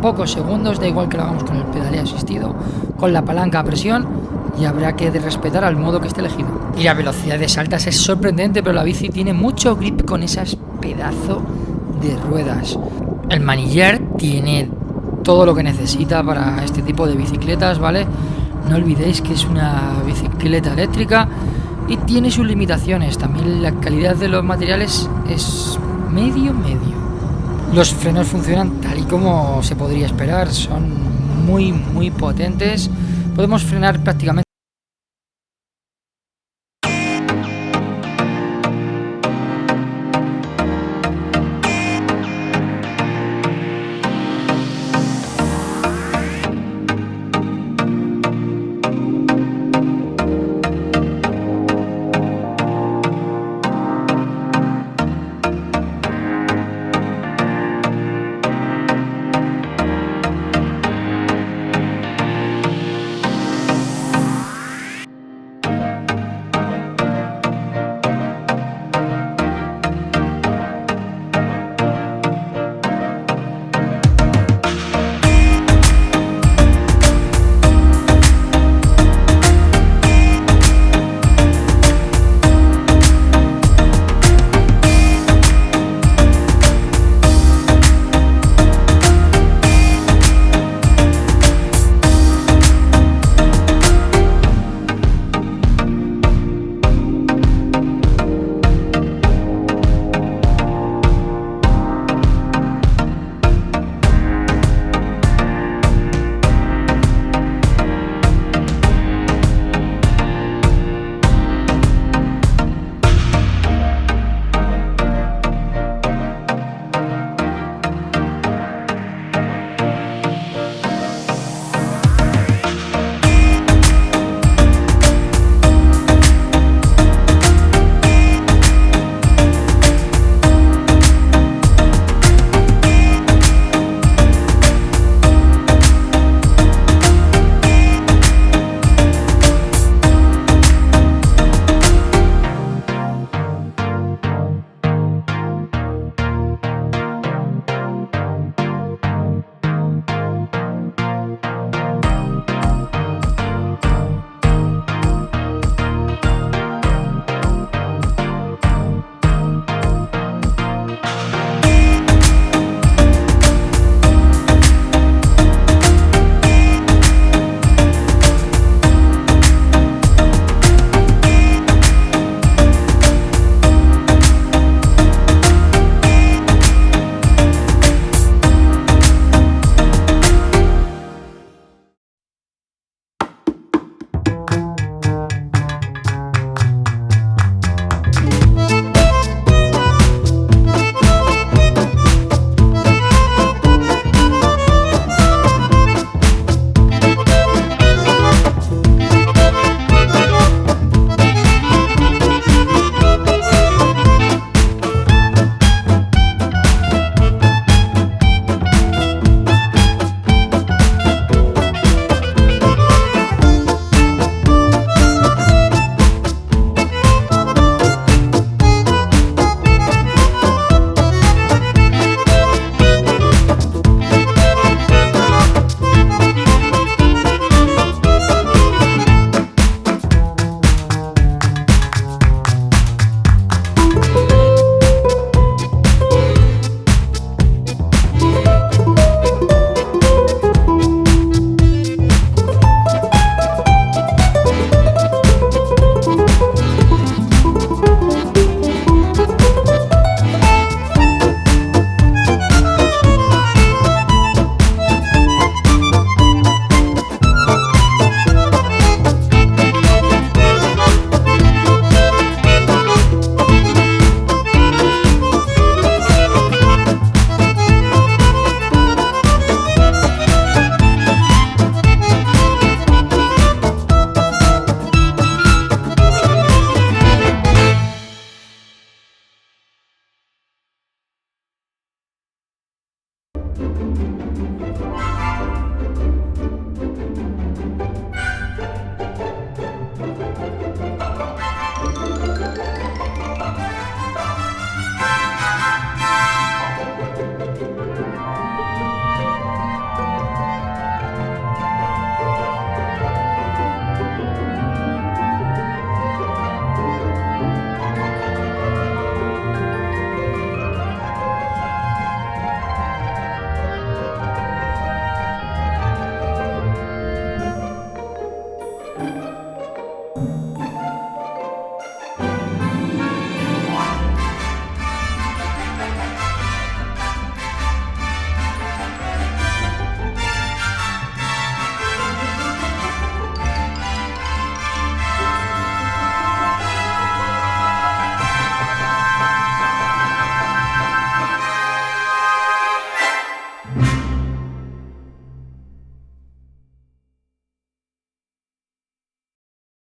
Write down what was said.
pocos segundos, da igual que lo hagamos con el pedaleo asistido, con la palanca a presión, y habrá que respetar al modo que esté elegido. Y la velocidad de saltas es sorprendente, pero la bici tiene mucho grip con esas pedazos de ruedas. El manillar tiene todo lo que necesita para este tipo de bicicletas, ¿vale? No olvidéis que es una bicicleta eléctrica y tiene sus limitaciones. También la calidad de los materiales es medio. Los frenos funcionan tal y como se podría esperar, son muy potentes. Podemos frenar prácticamente.